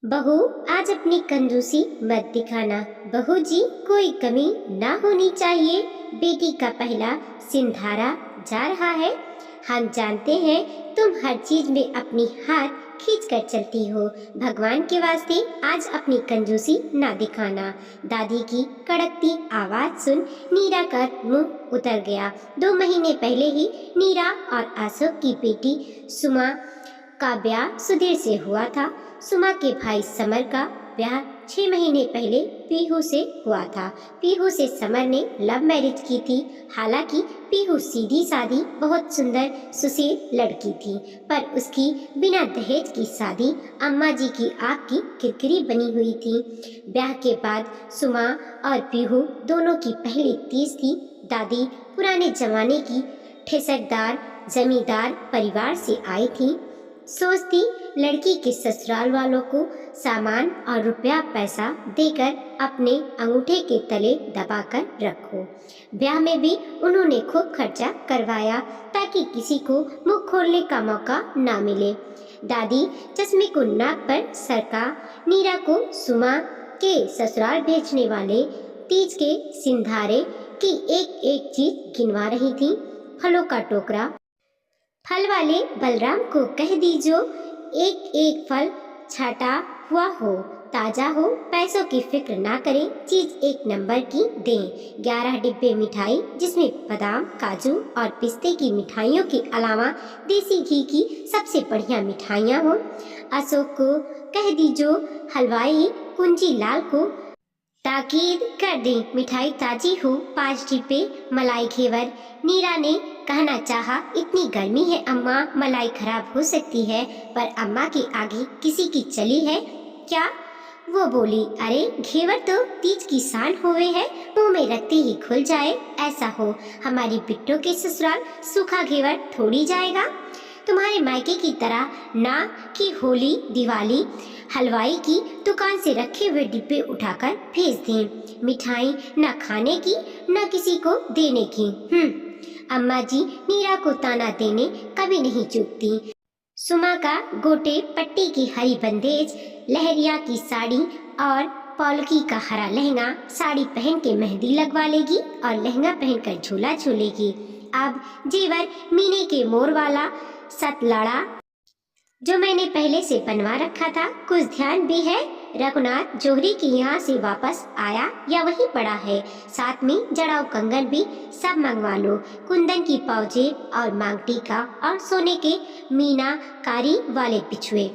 बहू, आज अपनी कंजूसी मत दिखाना। बहू जी, कोई कमी ना होनी चाहिए। बेटी का पहला सिंधारा जा रहा है। हम जानते हैं तुम हर चीज में अपनी हाथ खींच कर चलती हो। भगवान के वास्ते आज अपनी कंजूसी ना दिखाना। दादी की कड़कती आवाज सुन नीरा का मुंह उतर गया। 2 महीने पहले ही नीरा और अशोक की बेटी सुमा का ब्याह सुधीर से हुआ था। सुमा के भाई समर का ब्याह 6 महीने पहले पीहू से हुआ था। पीहू से समर ने लव मैरिज की थी। हालांकि पीहू सीधी सादी बहुत सुंदर सुशील लड़की थी, पर उसकी बिना दहेज की शादी अम्मा जी की आग की किरकिरी बनी हुई थी। ब्याह के बाद सुमा और पीहू दोनों की पहली तीज थी। दादी पुराने जमाने की ठेसकदार जमींदार परिवार से आई थी। सोचती लड़की के ससुराल वालों को सामान और रुपया पैसा देकर अपने अंगूठे के तले दबाकर रखो। ब्याह में भी उन्होंने खूब खर्चा करवाया ताकि किसी को मुंह खोलने का मौका ना मिले। दादी चश्मे को नाक पर सरका नीरा को सुमा के ससुराल भेजने वाले तीज के सिंधारे की एक एक चीज गिनवा रही थी। फलों का टोकरा फल वाले बलराम को कह दीजो एक एक फल छाटा हुआ हो, ताजा हो, पैसों की फिक्र ना करें, चीज एक नंबर की दें। 11 डिब्बे मिठाई जिसमें बादाम काजू और पिस्ते की मिठाइयों के अलावा देसी घी की सबसे बढ़िया मिठाइयाँ हो। अशोक को कह दीजो हलवाई कुंजी लाल को ताकीद कर दें मिठाई ताजी हो, 5 डिब्बे मलाई घेवर। नीरा ने कहना चाहा, इतनी गर्मी है अम्मा, मलाई खराब हो सकती है, पर अम्मा के आगे किसी की चली है क्या? वो बोली, अरे घेवर तो तीज की शान हुए है, मुंह में रखते ही खुल जाए। ऐसा हो हमारी बिट्टो के ससुराल सूखा घेवर थोड़ी जाएगा। तुम्हारे मायके की तरह ना कि होली दिवाली हलवाई की दुकान से रखे हुए डिब्बे उठाकर भेज दें। मिठाई न खाने की न किसी को देने की। अम्मा जी नीरा को ताना देने कभी नहीं चूकती। सुमा का गोटे पट्टी की हरी बंदेज, लहरिया की साड़ी और पौलकी का हरा लहंगा, साड़ी पहन के मेहंदी लगवा लेगी और लहंगा पहनकर झूला झूलेगी। अब जेवर मीने के मोर वाला सतलड़ा जो मैंने पहले से बनवा रखा था, कुछ ध्यान भी है। रघुनाथ जोहरी के यहाँ से वापस आया या वहीं पड़ा है। साथ में जड़ाऊ कंगन भी सब मंगवा लो, कुंदन की पाउजेब और मांग टीका और सोने के मीनाकारी वाले बिछुए।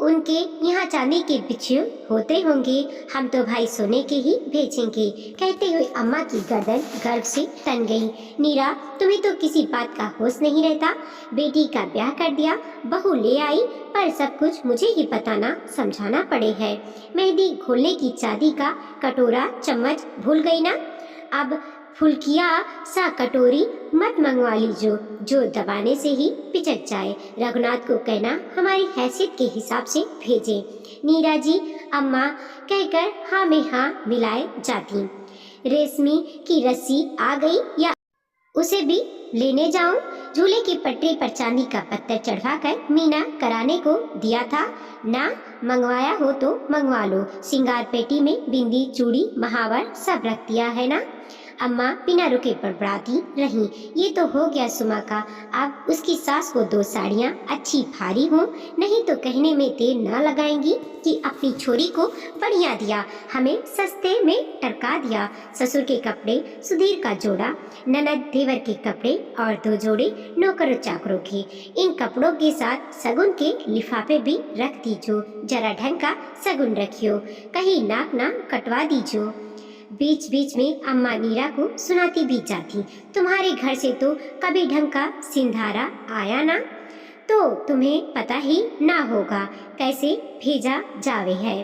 उनके यहाँ चांदी के बिछुए होते होंगे, हम तो भाई सोने के ही भेजेंगे। कहते हुए अम्मा की गर्दन गर्व से तन गई। नीरा, तुम्हें तो किसी बात का होश नहीं रहता। बेटी का ब्याह कर दिया, बहू ले आई, पर सब कुछ मुझे ही बताना समझाना पड़े है। मेहंदी घोलने की चांदी का कटोरा चम्मच भूल गई ना? अब फुल्किया सा कटोरी मत मंगवा लीजो जो दबाने से ही पिचक जाए। रघुनाथ को कहना हमारी हैसियत के हिसाब से भेजे। नीरा जी अम्मा कहकर हाँ में हाँ मिलाए जाती। रेशमी की रस्सी आ गई या उसे भी लेने जाऊं? झूले की पटरी पर चांदी का पत्थर चढ़वाकर मीना कराने को दिया था ना? मंगवाया हो तो मंगवा लो। सिंगार पेटी में बिंदी चूड़ी महावर सब रख दिया है ना? अम्मा बिना रुके बड़बड़ाती रही। ये तो हो गया सुमा का। अब उसकी सास को 2 साड़ियाँ अच्छी भारी हों, नहीं तो कहने में देर न लगाएंगी कि अपनी छोरी को बढ़िया दिया, हमें सस्ते में टरका दिया। ससुर के कपड़े, सुधीर का जोड़ा, ननद देवर के कपड़े और 2 जोड़े नौकरों चाकरों के। इन कपड़ों के साथ सगुन के लिफाफे भी रख दीजो। जरा ढंग का सगुन रखियो, कहीं नाक ना कटवा दीजो। बीच बीच में अम्मा नीरा को सुनाती भी जाती, तुम्हारे घर से तो कभी ढंग का सिंधारा आया ना, तो तुम्हें पता ही ना होगा कैसे भेजा जावे है।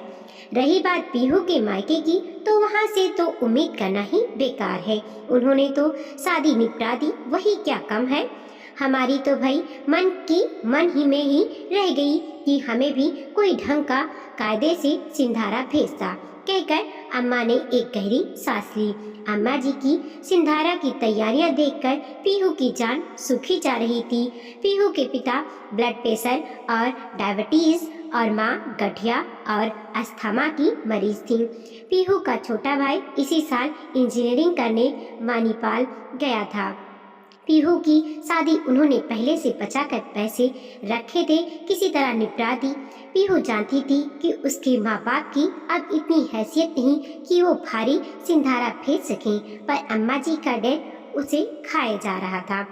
रही बात पीहू के मायके की, तो वहाँ से तो उम्मीद करना ही बेकार है। उन्होंने तो शादी निपटा दी, वही क्या कम है। हमारी तो भाई मन की मन ही में ही रह गई कि हमें भी कोई ढंग का कायदे से सिंधारा भेजता। कहकर अम्मा ने एक गहरी सांस ली। अम्मा जी की सिंधारा की तैयारियां देखकर पीहू की जान सूखी जा रही थी। पीहू के पिता ब्लड प्रेशर और डायबिटीज और माँ गठिया और अस्थमा की मरीज थी। पीहू का छोटा भाई इसी साल इंजीनियरिंग करने मणिपाल गया था। पीहू की शादी उन्होंने पहले से बचाकर पैसे रखे थे किसी तरह निपटा दी। पीहू जानती थी कि उसके माँ बाप की अब इतनी हैसियत नहीं कि वो भारी सिंधारा भेज सकें, पर अम्मा जी का डर उसे खाए जा रहा था।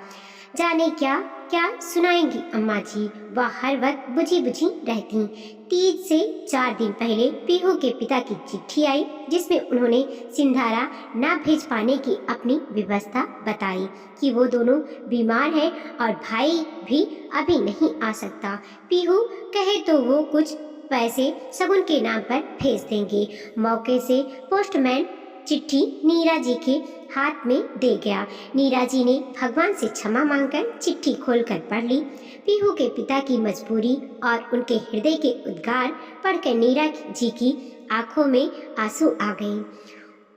जाने क्या क्या सुनाएंगी अम्मा जी, वह हर वक्त बुझी बुझी रहती। तीज से 4 दिन पहले पीहू के पिता की चिट्ठी आई जिसमें उन्होंने सिंधारा ना भेज पाने की अपनी व्यवस्था बताई कि वो दोनों बीमार हैं और भाई भी अभी नहीं आ सकता। पीहू कहे तो वो कुछ पैसे शगुन के नाम पर भेज देंगे। मौके से पोस्टमैन चिट्ठी नीरा जी के हाथ में दे गया। नीरा जी ने भगवान से क्षमा मांगकर चिट्ठी खोलकर पढ़ ली। पीहू के पिता की मजबूरी और उनके हृदय के उद्गार पढ़कर नीरा जी की आंखों में आंसू आ गए।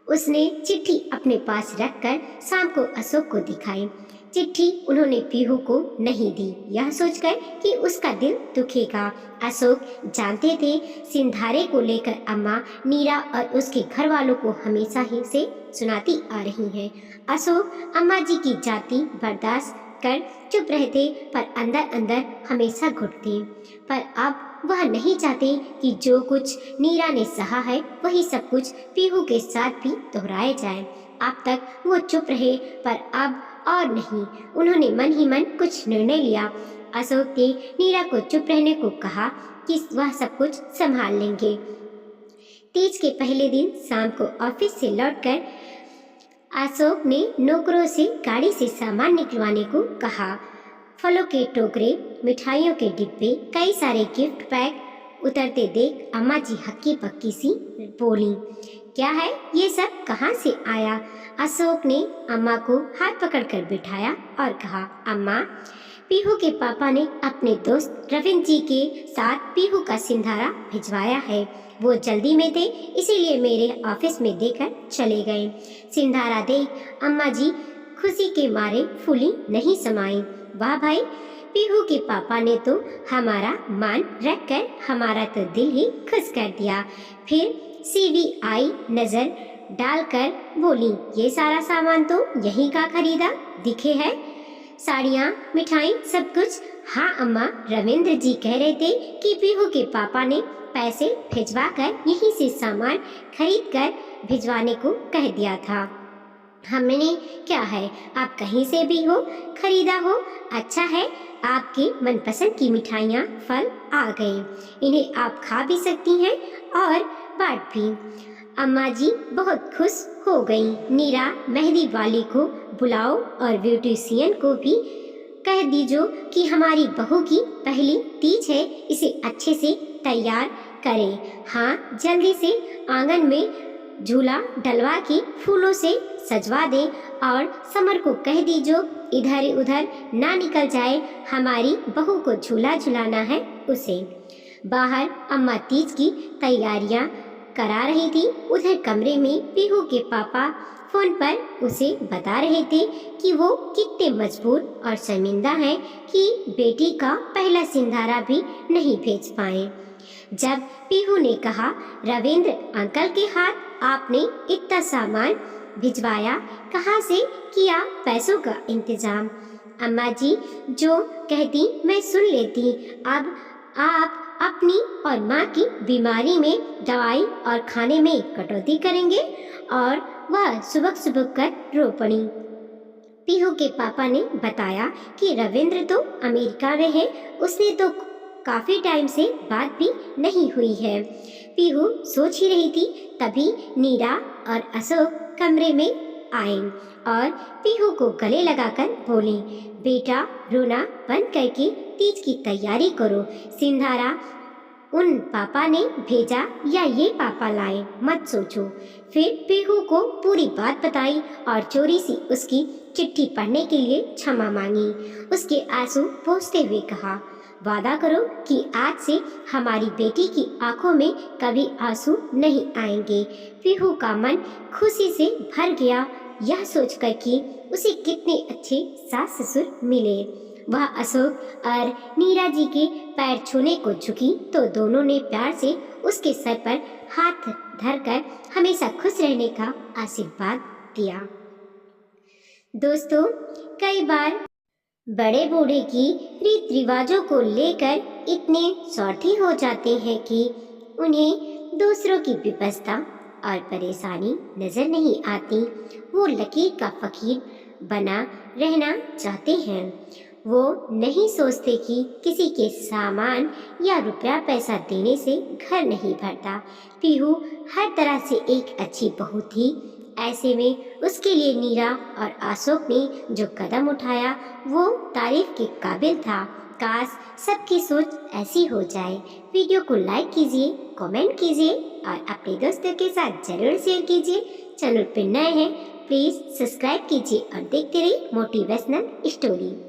उसने चिट्ठी अपने पास रखकर शाम को अशोक को दिखाई। चिट्ठी उन्होंने पीहू को नहीं दी, यह सोचकर कि उसका दिल दुखेगा। अशोक जानते थे सिंधारे को लेकर अम्मा नीरा और उसके घर वालों को हमेशा ही से सुनाती आ रही हैं। अशोक अम्मा जी की जाति बर्दाश्त कर चुप रहते, पर अंदर अंदर हमेशा घुटते। पर अब वह नहीं चाहते कि जो कुछ नीरा ने सहा है वही सब कुछ पीहू के साथ भी दोहराया जाए। अब तक वो चुप रहे, पर अब और नहीं। उन्होंने मन ही मन कुछ निर्णय लिया। अशोक ने नीरा को चुप रहने को कहा कि वह सब कुछ संभाल लेंगे। तीज के पहले दिन शाम को ऑफिस से लौटकर अशोक ने नौकरों से गाड़ी से सामान निकलवाने को कहा। फलों के टोकरे, मिठाइयों के डिब्बे, कई सारे गिफ्ट पैक उतरते देख अम्मा जी हक्की पक्की सी बोली, क्या है ये सब, कहाँ से आया? अशोक ने अम्मा को हाथ पकड़कर बिठाया और कहा, अम्मा, पीहू के पापा ने अपने दोस्त रविंद्र जी के साथ पीहू का सिंधारा भिजवाया है। वो जल्दी में थे इसीलिए मेरे ऑफिस में देकर चले गए। सिंधारा देख अम्मा जी खुशी के मारे फूली नहीं समाई। वाह भाई, पीहू के पापा ने तो हमारा मान रखकर हमारा तो दिल ही खुश कर दिया। फिर CBI नजर डालकर बोली, ये सारा सामान तो यहीं का खरीदा दिखे है, साड़ियाँ, मिठाई, सब कुछ। हाँ अम्मा, रविंद्र जी कह रहे थे कि पीहू के पापा ने पैसे भिजवा कर यहीं से सामान खरीद कर भिजवाने को कह दिया था। हमने क्या है, आप कहीं से भी हो खरीदा हो, अच्छा है आपके मनपसंद की मिठाइयाँ, फल आ गए, इन्हें आप खा भी सकती हैं और बांट भी। अम्मा जी बहुत खुश हो गई। नीरा, मेहंदी वाली को बुलाओ और ब्यूटिशियन को भी कह दीजो कि हमारी बहू की पहली तीज है, इसे अच्छे से तैयार करें। हाँ, जल्दी से आंगन में झूला डलवा के फूलों से सजवा दे और समर को कह दीजो इधर उधर ना निकल जाए, हमारी बहू को झूला झुलाना है उसे। बाहर अम्मा तीज की तैयारियां करा रही थी। उधर कमरे में पीहू के पापा फोन पर उसे बता रहे थे कि वो कितने मजबूर और शर्मिंदा हैं कि बेटी का पहला सिंधारा भी नहीं भेज पाए। जब पीहू ने कहा, रविंद्र अंकल के हाथ आपने इतना सामान भिजवाया, कहाँ से किया पैसों का इंतजाम? अम्मा जी जो कहती मैं सुन लेती। अब आप अपनी और माँ की बीमारी में दवाई और खाने में कटौती करेंगे? और वह सुबह सुबह कर रो पड़ी। पीहू के पापा ने बताया कि रविंद्र तो अमेरिका में है, उसने तो काफी टाइम से बात भी नहीं हुई है। पीहू सोच ही रही थी, तभी नीरा और अशोक कमरे में आए और पीहू को गले लगाकर बोली, बेटा रोना बंद करके तीज की तैयारी करो। सिंधारा उन पापा ने भेजा या ये पापा लाए, मत सोचो। फिर पीहू को पूरी बात बताई और चोरी से उसकी चिट्ठी पढ़ने के लिए क्षमा मांगी। उसके आंसू पोंछते हुए कहा, वादा करो कि आज से हमारी बेटी की आंखों में कभी आंसू नहीं आएंगे। पीहू का मन खुशी से भर गया, यह सोचकर कि उसे कितने अच्छे सास ससुर मिले। वह अशोक और नीरा जी के पैर छूने को झुकी तो दोनों ने प्यार से उसके सर पर हाथ धरकर हमेशा खुश रहने का आशीर्वाद दिया। दोस्तों, कई बार बड़े बूढ़े की रीत रिवाजों को लेकर इतने स्वार्थी हो जाते हैं कि उन्हें दूसरों की विपदा और परेशानी नजर नहीं आती। वो लकीर का फकीर बना रहना चाहते हैं। वो नहीं सोचते कि किसी के सामान या रुपया पैसा देने से घर नहीं भरता। पीहू हर तरह से एक अच्छी बहू थी। ऐसे में उसके लिए नीरा और अशोक ने जो कदम उठाया वो तारीफ के काबिल था। काश सबकी सोच ऐसी हो जाए। वीडियो को लाइक कीजिए, कमेंट कीजिए और अपने दोस्तों के साथ जरूर शेयर कीजिए। चैनल पर नए हैं प्लीज़ सब्सक्राइब कीजिए और देखते रहिए मोटिवेशनल स्टोरी।